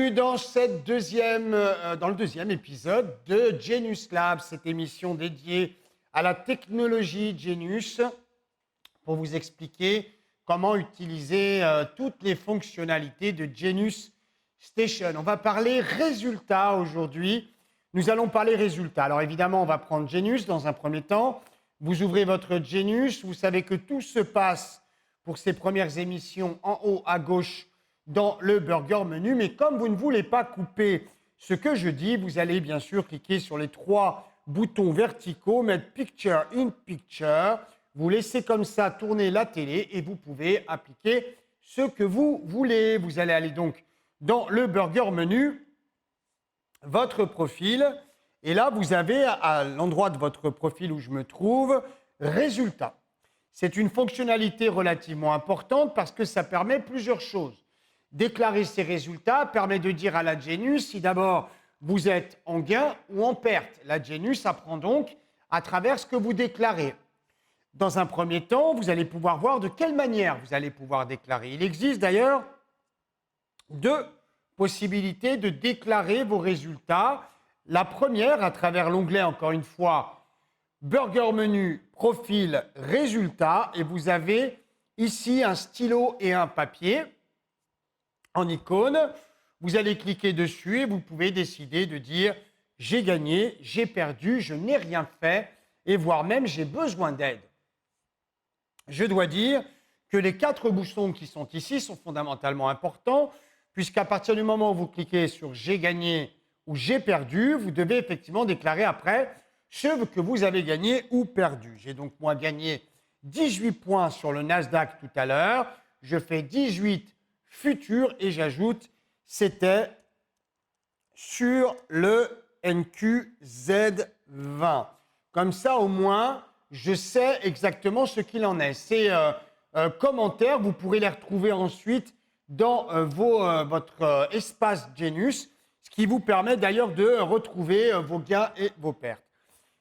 Bienvenue dans, dans le deuxième épisode de Genius Lab, cette émission dédiée à la technologie Genius pour vous expliquer comment utiliser toutes les fonctionnalités de Genius Station. On va parler résultats aujourd'hui. Nous allons parler résultats. Alors évidemment, on va prendre Genius dans un premier temps. Vous ouvrez votre Genius, vous savez que tout se passe pour ces premières émissions en haut à gauche dans le burger menu, mais comme vous ne voulez pas couper ce que je dis, vous allez bien sûr cliquer sur les trois boutons verticaux, mettre Picture in Picture, vous laissez comme ça tourner la télé et vous pouvez appliquer ce que vous voulez. Vous allez aller donc dans le burger menu, votre profil, et là vous avez à l'endroit de votre profil où je me trouve, résultats. C'est une fonctionnalité relativement importante parce que ça permet plusieurs choses. Déclarer ces résultats permet de dire à la Genius si d'abord vous êtes en gain ou en perte. La Genius apprend donc à travers ce que vous déclarez. Dans un premier temps, vous allez pouvoir voir de quelle manière vous allez pouvoir déclarer. Il existe d'ailleurs deux possibilités de déclarer vos résultats. La première, à travers l'onglet, encore une fois, Burger Menu, Profil, Résultats, et vous avez ici un stylo et un papier en icône, vous allez cliquer dessus et vous pouvez décider de dire « j'ai gagné, j'ai perdu, je n'ai rien fait et voire même j'ai besoin d'aide ». Je dois dire que les quatre boutons qui sont ici sont fondamentalement importants puisqu'à partir du moment où vous cliquez sur « j'ai gagné » ou « j'ai perdu », vous devez effectivement déclarer après ce que vous avez gagné ou perdu. J'ai donc moi gagné 18 points sur le Nasdaq tout à l'heure, je fais 18 futur et j'ajoute c'était sur le NQZ20. Comme ça au moins je sais exactement ce qu'il en est. Ces commentaires vous pourrez les retrouver ensuite dans votre espace Genius, ce qui vous permet d'ailleurs de retrouver vos gains et vos pertes.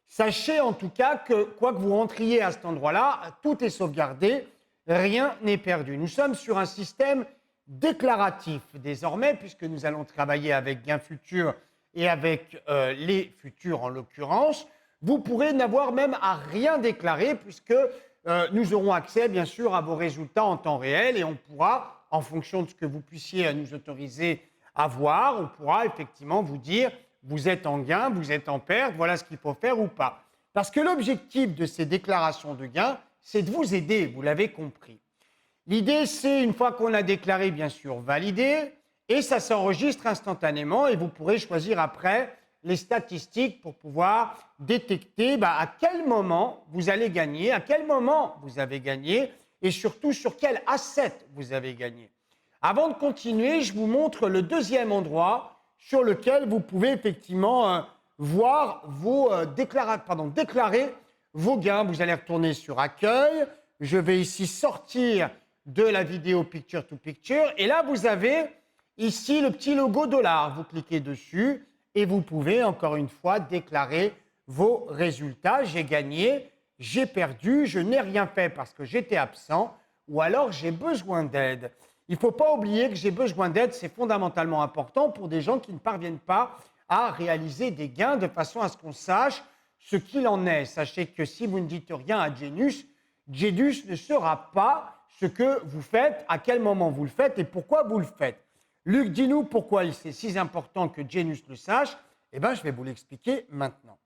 Sachez en tout cas que quoi que vous rentriez à cet endroit-là, tout est sauvegardé, rien n'est perdu. Nous sommes sur un système déclaratif désormais, puisque nous allons travailler avec gain futur et avec les futurs en l'occurrence. Vous pourrez n'avoir même à rien déclarer, puisque nous aurons accès bien sûr à vos résultats en temps réel et on pourra, en fonction de ce que vous puissiez nous autoriser à voir, on pourra effectivement vous dire vous êtes en gain, vous êtes en perte, voilà ce qu'il faut faire ou pas. Parce que l'objectif de ces déclarations de gain, c'est de vous aider, vous l'avez compris. L'idée, c'est, une fois qu'on a déclaré, bien sûr, valider, et ça s'enregistre instantanément et vous pourrez choisir après les statistiques pour pouvoir détecter à quel moment vous allez gagner, à quel moment vous avez gagné et surtout sur quel asset vous avez gagné. Avant de continuer, je vous montre le deuxième endroit sur lequel vous pouvez effectivement voir vos déclarer vos gains. Vous allez retourner sur Accueil. Je vais ici sortir de la vidéo Picture to Picture. Et là, vous avez ici le petit logo $. Vous cliquez dessus et vous pouvez encore une fois déclarer vos résultats. J'ai gagné, j'ai perdu, je n'ai rien fait parce que j'étais absent ou alors j'ai besoin d'aide. Il ne faut pas oublier que j'ai besoin d'aide, c'est fondamentalement important pour des gens qui ne parviennent pas à réaliser des gains de façon à ce qu'on sache ce qu'il en est. Sachez que si vous ne dites rien à Genius, Genius ne saura pas ce que vous faites, à quel moment vous le faites et pourquoi vous le faites. Luc, dis-nous pourquoi c'est si important que Genius le sache. Eh bien, je vais vous l'expliquer maintenant.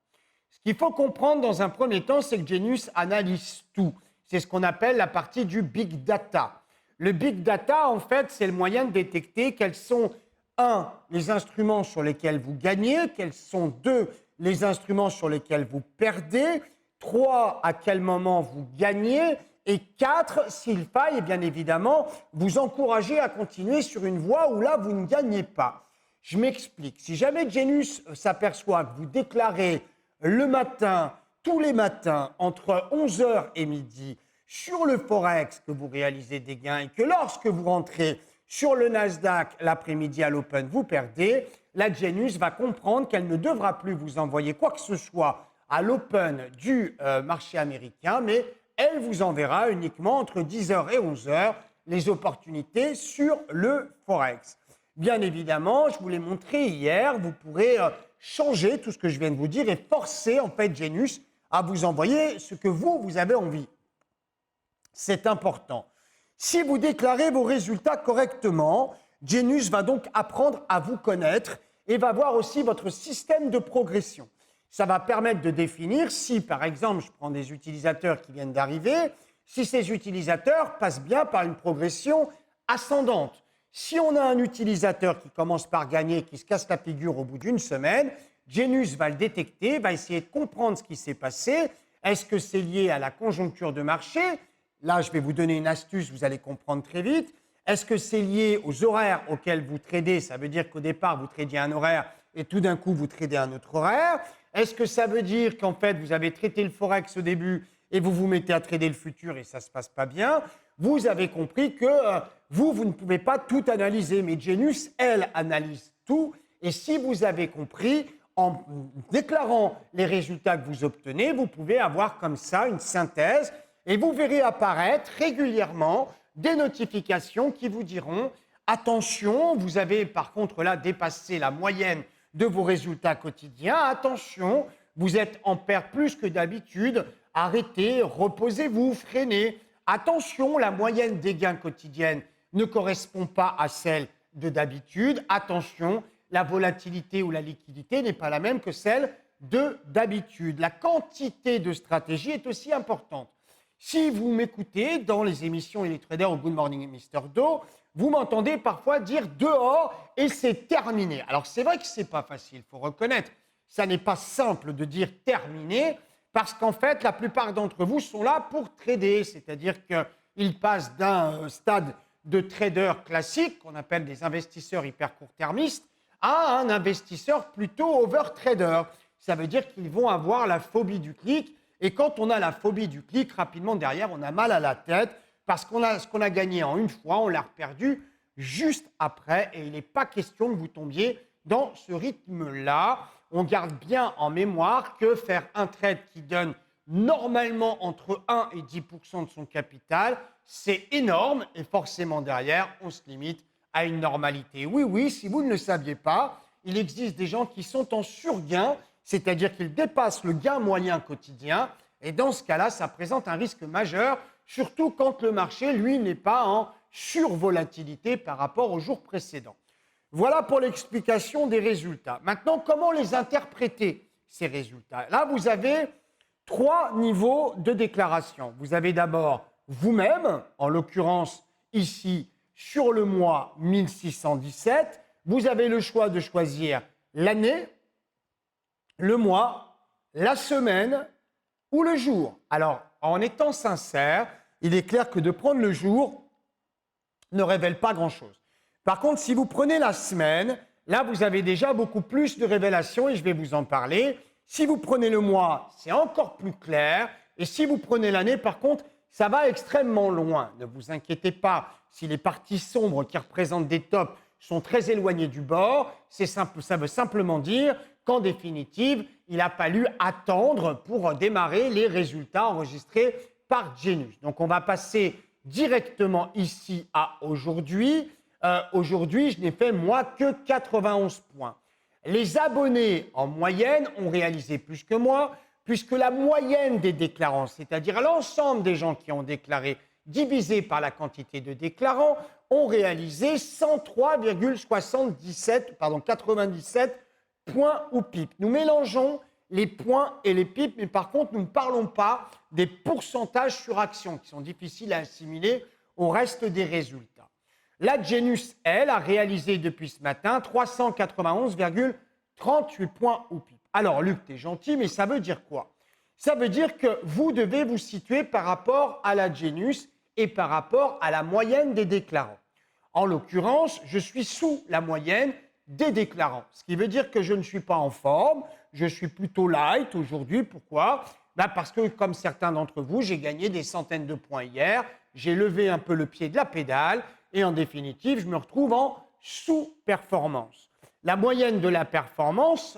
Ce qu'il faut comprendre dans un premier temps, c'est que Genius analyse tout. C'est ce qu'on appelle la partie du Big Data. Le Big Data, en fait, c'est le moyen de détecter quels sont, 1, les instruments sur lesquels vous gagnez, quels sont, 2, les instruments sur lesquels vous perdez, 3, à quel moment vous gagnez, et 4, s'il faille, bien évidemment, vous encourager à continuer sur une voie où là, vous ne gagnez pas. Je m'explique. Si jamais Genius s'aperçoit que vous déclarez le matin, tous les matins, entre 11h et midi, sur le Forex que vous réalisez des gains et que lorsque vous rentrez sur le Nasdaq l'après-midi à l'Open, vous perdez, la Genius va comprendre qu'elle ne devra plus vous envoyer quoi que ce soit à l'Open du marché américain, mais elle vous enverra uniquement entre 10h et 11h les opportunités sur le Forex. Bien évidemment, je vous l'ai montré hier, vous pourrez changer tout ce que je viens de vous dire et forcer en fait Genius à vous envoyer ce que vous avez envie. C'est important. Si vous déclarez vos résultats correctement, Genius va donc apprendre à vous connaître et va voir aussi votre système de progression. Ça va permettre de définir si, par exemple, je prends des utilisateurs qui viennent d'arriver, si ces utilisateurs passent bien par une progression ascendante. Si on a un utilisateur qui commence par gagner, qui se casse la figure au bout d'une semaine, Genius va le détecter, va essayer de comprendre ce qui s'est passé. Est-ce que c'est lié à la conjoncture de marché? Là, je vais vous donner une astuce, vous allez comprendre très vite. Est-ce que c'est lié aux horaires auxquels vous tradez? Ça veut dire qu'au départ, vous tradiez un horaire et tout d'un coup, vous tradez un autre horaire. Est-ce que ça veut dire qu'en fait, vous avez traité le forex au début et vous vous mettez à trader le futur et ça ne se passe pas bien? Vous avez compris que vous ne pouvez pas tout analyser, mais Genius, elle, analyse tout. Et si vous avez compris, en déclarant les résultats que vous obtenez, vous pouvez avoir comme ça une synthèse et vous verrez apparaître régulièrement des notifications qui vous diront « Attention, vous avez par contre là dépassé la moyenne de vos résultats quotidiens. Attention, vous êtes en perte plus que d'habitude. Arrêtez, reposez-vous, freinez. Attention, la moyenne des gains quotidiennes ne correspond pas à celle de d'habitude. Attention, la volatilité ou la liquidité n'est pas la même que celle de d'habitude. La quantité de stratégie est aussi importante. Si vous m'écoutez dans les émissions et les traders au Good Morning Mr. Do, vous m'entendez parfois dire dehors et c'est terminé. Alors c'est vrai que ce n'est pas facile, il faut reconnaître. Ça n'est pas simple de dire terminé parce qu'en fait, la plupart d'entre vous sont là pour trader. C'est-à-dire qu'ils passent d'un stade de trader classique, qu'on appelle des investisseurs hyper court-termistes, à un investisseur plutôt over-trader. Ça veut dire qu'ils vont avoir la phobie du clic. Et quand on a la phobie du clic, rapidement derrière, on a mal à la tête parce qu'on a ce qu'on a gagné en une fois, on l'a perdu juste après. Et il n'est pas question que vous tombiez dans ce rythme-là. On garde bien en mémoire que faire un trade qui donne normalement entre 1 et 10% de son capital, c'est énorme. Et forcément derrière, on se limite à une normalité. Oui, si vous ne le saviez pas, il existe des gens qui sont en surgain, c'est-à-dire qu'ils dépassent le gain moyen quotidien. Et dans ce cas-là, ça présente un risque majeur, surtout quand le marché, lui, n'est pas en survolatilité par rapport au jour précédent. Voilà pour l'explication des résultats. Maintenant, comment les interpréter, ces résultats? Là, vous avez 3 niveaux de déclaration. Vous avez d'abord vous-même, en l'occurrence ici, sur le mois 1617. Vous avez le choix de choisir l'année, le mois, la semaine ou le jour. Alors, en étant sincère, il est clair que de prendre le jour ne révèle pas grand-chose. Par contre, si vous prenez la semaine, là, vous avez déjà beaucoup plus de révélations et je vais vous en parler. Si vous prenez le mois, c'est encore plus clair. Et si vous prenez l'année, par contre, ça va extrêmement loin. Ne vous inquiétez pas si les parties sombres qui représentent des tops sont très éloignées du bord. Ça veut simplement dire qu'en définitive, il a fallu attendre pour démarrer les résultats enregistrés par Genius. Donc, on va passer directement ici à aujourd'hui. Aujourd'hui, je n'ai fait moi que 91 points. Les abonnés en moyenne ont réalisé plus que moi, puisque la moyenne des déclarants, c'est-à-dire l'ensemble des gens qui ont déclaré divisé par la quantité de déclarants, ont réalisé 97 points ou pips. Nous mélangeons les points et les pips, mais par contre, nous ne parlons pas des pourcentages sur action qui sont difficiles à assimiler au reste des résultats. La Genius, elle, a réalisé depuis ce matin 391,38 points ou pips. Alors, Luc, tu es gentil, mais ça veut dire quoi? Ça veut dire que vous devez vous situer par rapport à la Genius et par rapport à la moyenne des déclarants. En l'occurrence, je suis sous la moyenne des déclarants, ce qui veut dire que je ne suis pas en forme, je suis plutôt light aujourd'hui. Pourquoi? Parce que, comme certains d'entre vous, j'ai gagné des centaines de points hier, j'ai levé un peu le pied de la pédale et en définitive, je me retrouve en sous-performance. La moyenne de la performance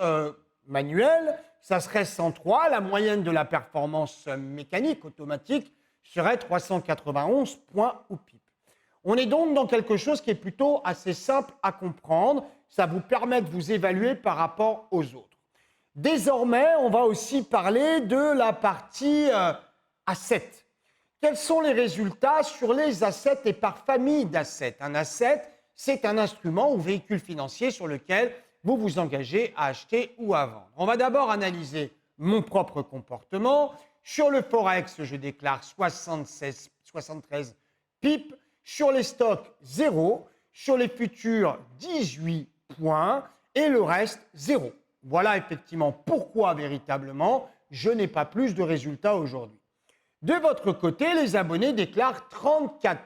manuelle, ça serait 103. La moyenne de la performance mécanique, automatique, serait 391 points ou pips. On est donc dans quelque chose qui est plutôt assez simple à comprendre. Ça vous permet de vous évaluer par rapport aux autres. Désormais, on va aussi parler de la partie assets. Quels sont les résultats sur les assets et par famille d'assets? Un asset, c'est un instrument ou véhicule financier sur lequel vous vous engagez à acheter ou à vendre. On va d'abord analyser mon propre comportement. Sur le Forex, je déclare 73 pips. Sur les stocks, 0. Sur les futurs, 18 points. Et le reste, 0. Voilà effectivement pourquoi véritablement je n'ai pas plus de résultats aujourd'hui. De votre côté, les abonnés déclarent 34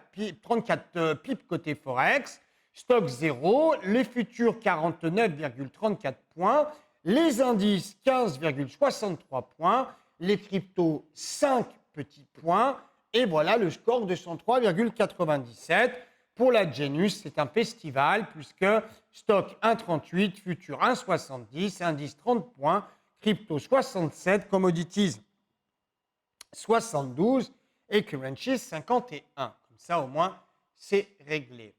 pips côté Forex, stock 0, les futurs 49,34 points, les indices 15,63 points, les cryptos 5 petits points, et voilà le score de 103,97. Pour la Genius, c'est un festival puisque stock 1,38, futur 1,70, indice 30 points, crypto 67, commodities 72 et currencies 51. Comme ça, au moins, c'est réglé.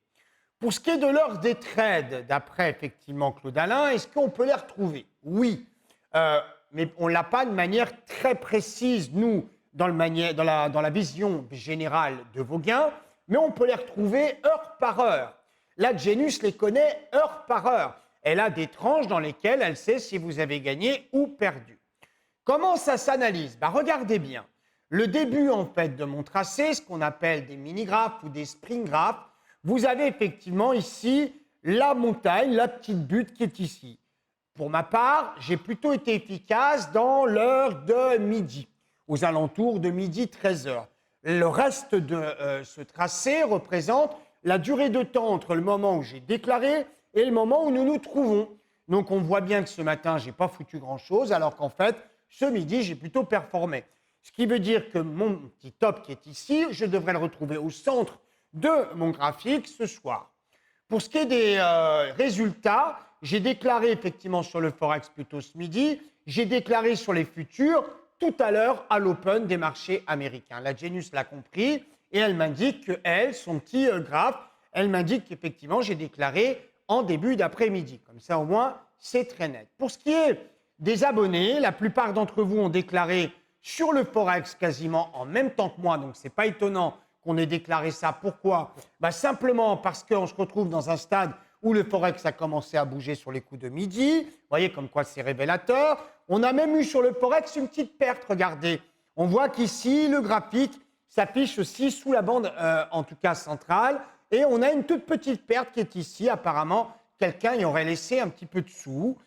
Pour ce qui est de l'heure des trades, d'après effectivement Claude Alain, est-ce qu'on peut les retrouver? Oui, mais on ne l'a pas de manière très précise, nous, dans la vision générale de vos gains, mais on peut les retrouver heure par heure. La Genius les connaît heure par heure. Elle a des tranches dans lesquelles elle sait si vous avez gagné ou perdu. Comment ça s'analyse? Regardez bien. Le début en fait de mon tracé, ce qu'on appelle des mini-graphes ou des spring-graphes, vous avez effectivement ici la montagne, la petite butte qui est ici. Pour ma part, j'ai plutôt été efficace dans l'heure de midi, aux alentours de midi 13h. Le reste de ce tracé représente la durée de temps entre le moment où j'ai déclaré et le moment où nous nous trouvons. Donc on voit bien que ce matin, je n'ai pas foutu grand-chose, alors qu'en fait, ce midi, j'ai plutôt performé. Ce qui veut dire que mon petit top qui est ici, je devrais le retrouver au centre de mon graphique ce soir. Pour ce qui est des résultats, j'ai déclaré effectivement sur le Forex plutôt ce midi, j'ai déclaré sur les futurs tout à l'heure à l'open des marchés américains. La Genius l'a compris et elle m'indique que elle, son petit graphe, elle m'indique qu'effectivement j'ai déclaré en début d'après-midi. Comme ça au moins c'est très net. Pour ce qui est des abonnés, la plupart d'entre vous ont déclaré sur le Forex quasiment en même temps que moi, donc ce n'est pas étonnant qu'on ait déclaré ça. Pourquoi? Simplement parce qu'on se retrouve dans un stade où le Forex a commencé à bouger sur les coups de midi. Vous voyez comme quoi c'est révélateur. On a même eu sur le Forex une petite perte, regardez. On voit qu'ici, le graphique s'affiche aussi sous la bande, en tout cas centrale. Et on a une toute petite perte qui est ici. Apparemment, quelqu'un y aurait laissé un petit peu de sous.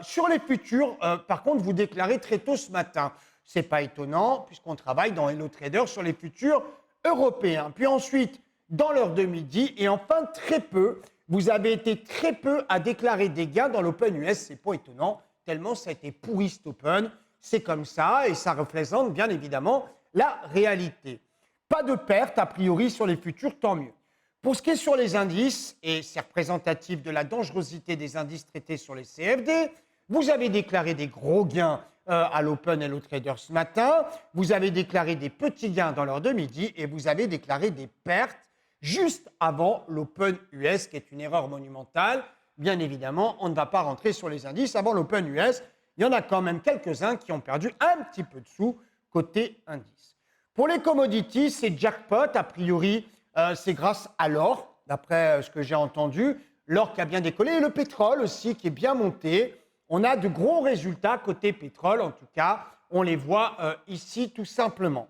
Sur les futurs, par contre, vous déclarez très tôt ce matin. Ce n'est pas étonnant puisqu'on travaille dans Hello Trader sur les futurs européens. Puis ensuite, dans l'heure de midi et enfin très peu, vous avez été très peu à déclarer des gains dans l'Open US. Ce n'est pas étonnant, tellement ça a été pourri cet Open. C'est comme ça et ça représente bien évidemment la réalité. Pas de perte a priori sur les futurs, tant mieux. Pour ce qui est sur les indices, et c'est représentatif de la dangerosité des indices traités sur les CFD, vous avez déclaré des gros gains à l'Open Hello Trader ce matin, vous avez déclaré des petits gains dans l'heure de midi et vous avez déclaré des pertes juste avant l'Open US, qui est une erreur monumentale. Bien évidemment, on ne va pas rentrer sur les indices avant l'Open US. Il y en a quand même quelques-uns qui ont perdu un petit peu de sous côté indice. Pour les commodities, c'est jackpot. A priori, c'est grâce à l'or, d'après ce que j'ai entendu. L'or qui a bien décollé et le pétrole aussi qui est bien monté. On a de gros résultats côté pétrole, en tout cas, on les voit ici tout simplement.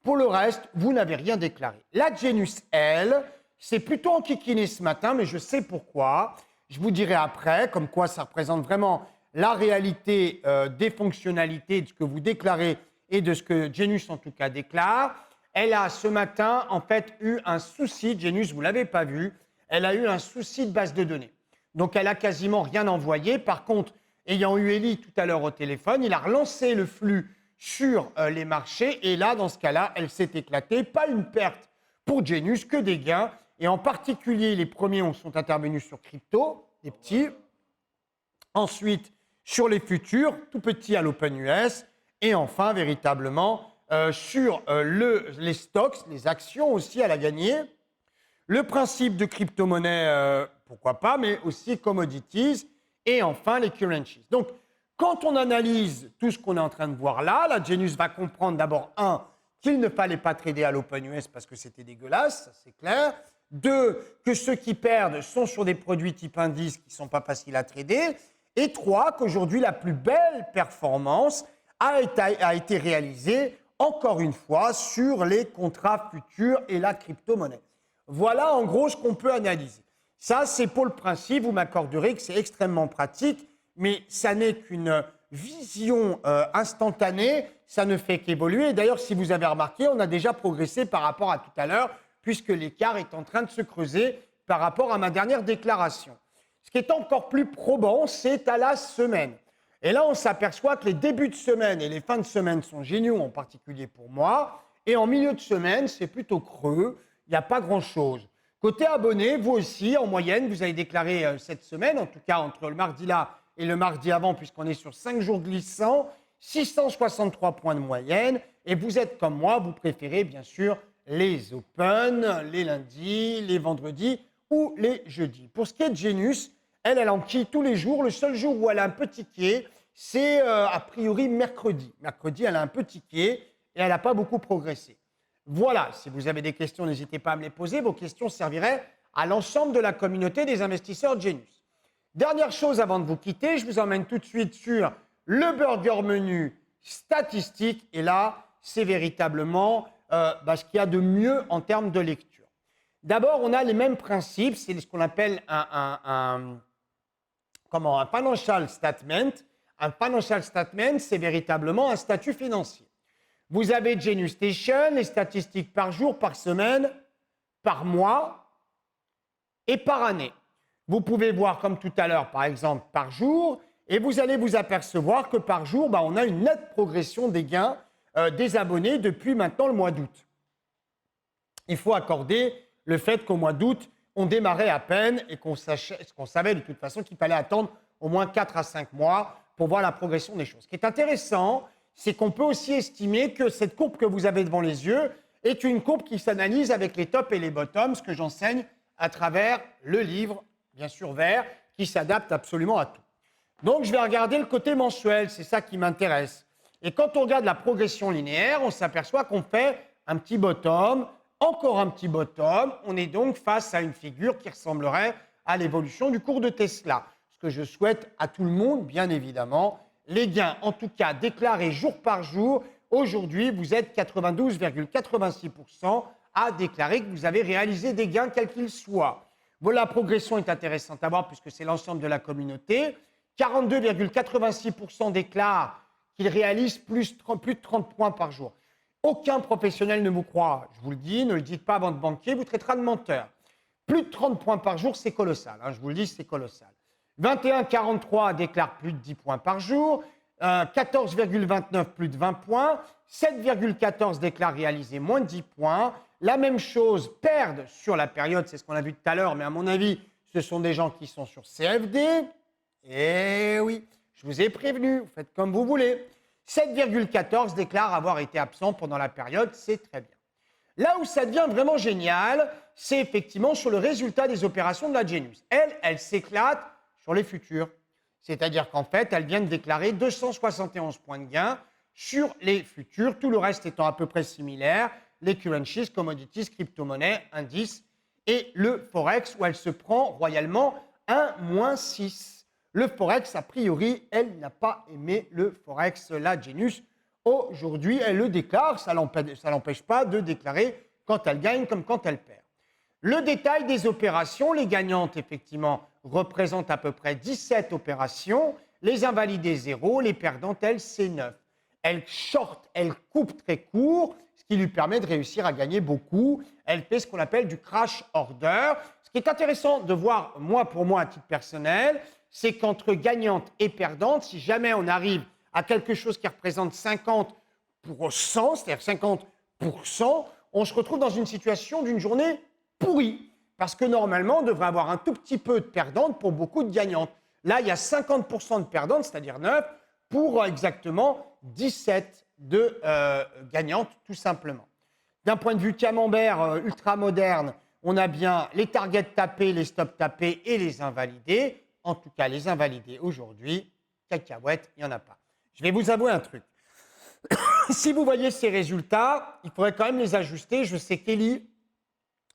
Pour le reste, vous n'avez rien déclaré. La Genius, elle, c'est plutôt enquiquiné ce matin, mais je sais pourquoi. Je vous dirai après, comme quoi ça représente vraiment la réalité des fonctionnalités de ce que vous déclarez et de ce que Genius, en tout cas, déclare. Elle a ce matin, en fait, eu un souci, Genius, vous ne l'avez pas vu, elle a eu un souci de base de données. Donc, elle a quasiment rien envoyé. Par contre, ayant eu Eli tout à l'heure au téléphone, il a relancé le flux sur les marchés et là, dans ce cas-là, elle s'est éclatée. Pas une perte pour Genius, que des gains. Et en particulier, les premiers sont intervenus sur crypto, des petits. Ensuite, sur les futurs, tout petits à l'Open US. Et enfin, véritablement, sur les stocks, les actions aussi, elle a gagné. Le principe de crypto-monnaie, pourquoi pas, mais aussi commodities et enfin les currencies. Donc, quand on analyse tout ce qu'on est en train de voir là, la Genius va comprendre d'abord, qu'il ne fallait pas trader à l'Open US parce que c'était dégueulasse, ça c'est clair. 2, que ceux qui perdent sont sur des produits type indice qui ne sont pas faciles à trader. Et 3, qu'aujourd'hui, la plus belle performance a été réalisée, encore une fois, sur les contrats futurs et la crypto-monnaie. Voilà en gros ce qu'on peut analyser. Ça, c'est pour le principe, vous m'accorderez que c'est extrêmement pratique, mais ça n'est qu'une vision instantanée, ça ne fait qu'évoluer. D'ailleurs, si vous avez remarqué, on a déjà progressé par rapport à tout à l'heure, puisque l'écart est en train de se creuser par rapport à ma dernière déclaration. Ce qui est encore plus probant, c'est à la semaine. Et là, on s'aperçoit que les débuts de semaine et les fins de semaine sont géniaux, en particulier pour moi. Et en milieu de semaine, c'est plutôt creux, il n'y a pas grand-chose. Côté abonnés, vous aussi, en moyenne, vous avez déclaré cette semaine, en tout cas entre le mardi là et le mardi avant, puisqu'on est sur 5 jours glissants, 663 points de moyenne. Et vous êtes comme moi, vous préférez bien sûr les Open, les lundis, les vendredis ou les jeudis. Pour ce qui est de Genius, elle enquille tous les jours. Le seul jour où elle a un peu tiqué, c'est a priori mercredi. Mercredi, elle a un peu tiqué et elle n'a pas beaucoup progressé. Voilà, si vous avez des questions, n'hésitez pas à me les poser. Vos questions serviraient à l'ensemble de la communauté des investisseurs Genius. Dernière chose avant de vous quitter, je vous emmène tout de suite sur le burger menu statistique. Et là, c'est véritablement ce qu'il y a de mieux en termes de lecture. D'abord, on a les mêmes principes, c'est ce qu'on appelle un financial statement. Un financial statement, c'est véritablement un statut financier. Vous avez Genius Station, les statistiques par jour, par semaine, par mois et par année. Vous pouvez voir comme tout à l'heure, par exemple, par jour, et vous allez vous apercevoir que par jour, on a une nette progression des gains des abonnés depuis maintenant le mois d'août. Il faut accorder le fait qu'au mois d'août, on démarrait à peine et qu'on savait de toute façon qu'il fallait attendre au moins 4 à 5 mois pour voir la progression des choses. Ce qui est intéressant, c'est qu'on peut aussi estimer que cette courbe que vous avez devant les yeux est une courbe qui s'analyse avec les tops et les bottoms, ce que j'enseigne à travers le livre, bien sûr vert, qui s'adapte absolument à tout. Donc, je vais regarder le côté mensuel, c'est ça qui m'intéresse. Et quand on regarde la progression linéaire, on s'aperçoit qu'on fait un petit bottom, encore un petit bottom. On est donc face à une figure qui ressemblerait à l'évolution du cours de Tesla. Ce que je souhaite à tout le monde, bien évidemment. Les gains, en tout cas, déclarés jour par jour. Aujourd'hui, vous êtes 92,86% à déclarer que vous avez réalisé des gains, quels qu'ils soient. Voilà, la progression est intéressante à voir puisque c'est l'ensemble de la communauté. 42,86% déclarent qu'ils réalisent plus de 30 points par jour. Aucun professionnel ne vous croit, je vous le dis, ne le dites pas à votre banquier, vous traitera de menteur. Plus de 30 points par jour, c'est colossal, je vous le dis, c'est colossal. 21,43 déclarent plus de 10 points par jour, 14,29 plus de 20 points, 7,14 déclarent réaliser moins de 10 points. La même chose, perdent sur la période, c'est ce qu'on a vu tout à l'heure, mais à mon avis, ce sont des gens qui sont sur CFD. Eh oui, je vous ai prévenu, vous faites comme vous voulez. 7,14 déclarent avoir été absent pendant la période, c'est très bien. Là où ça devient vraiment génial, c'est effectivement sur le résultat des opérations de la Genius. Elle s'éclate sur les futurs. C'est-à-dire qu'en fait, elle vient de déclarer 271 points de gain sur les futurs, tout le reste étant à peu près similaire, les currencies, commodities, crypto-monnaies, indices et le Forex où elle se prend royalement un -6. Le Forex, a priori, elle n'a pas aimé le Forex, la Genius. Aujourd'hui, elle le déclare, ça ne l'empêche pas de déclarer quand elle gagne comme quand elle perd. Le détail des opérations, les gagnantes, effectivement, représentent à peu près 17 opérations, les invalidées 0, les perdantes, elles, c'est 9. Elle short, elle coupe très court, ce qui lui permet de réussir à gagner beaucoup. Elle fait ce qu'on appelle du crash order. Ce qui est intéressant de voir, pour moi, à titre personnel, c'est qu'entre gagnante et perdante, si jamais on arrive à quelque chose qui représente 50%, c'est-à-dire 50%, on se retrouve dans une situation d'une journée pourrie. Parce que normalement, on devrait avoir un tout petit peu de perdantes pour beaucoup de gagnantes. Là, il y a 50% de perdantes, c'est-à-dire 9, pour exactement 17 de gagnantes, tout simplement. D'un point de vue camembert ultra moderne, On a bien les targets tapés, les stops tapés et les invalidés. En tout cas, les invalidés aujourd'hui, cacahuètes, il n'y en a pas. Je vais vous avouer un truc. Si vous voyez ces résultats, il faudrait quand même les ajuster. Je sais qu'Eli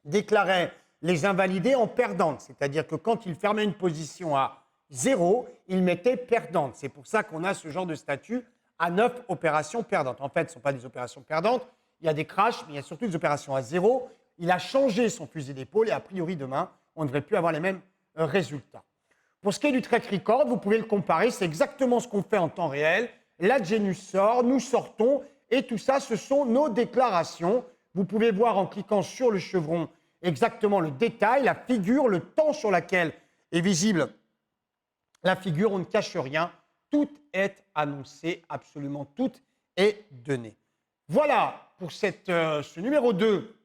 déclarait les invalidés en perdantes, c'est-à-dire que quand il fermait une position à 0, il mettait perdante. C'est pour ça qu'on a ce genre de statut à 9 opérations perdantes. En fait, ce ne sont pas des opérations perdantes, il y a des crashs, mais il y a surtout des opérations à 0. Il a changé son fusil d'épaule et a priori demain, on ne devrait plus avoir les mêmes résultats. Pour ce qui est du track record, vous pouvez le comparer, c'est exactement ce qu'on fait en temps réel. La Genius sort, nous sortons, et tout ça, ce sont nos déclarations. Vous pouvez voir en cliquant sur le chevron exactement le détail, la figure, le temps sur lequel est visible la figure. On ne cache rien, tout est annoncé, absolument tout est donné. Voilà pour ce numéro 2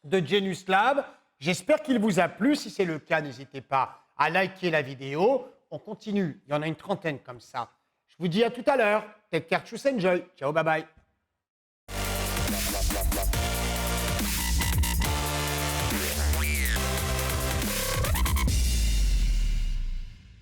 de Genius Lab. J'espère qu'il vous a plu. Si c'est le cas, n'hésitez pas à liker la vidéo. On continue, il y en a une trentaine comme ça. Je vous dis à tout à l'heure. Take care, choose, enjoy. Ciao, bye bye.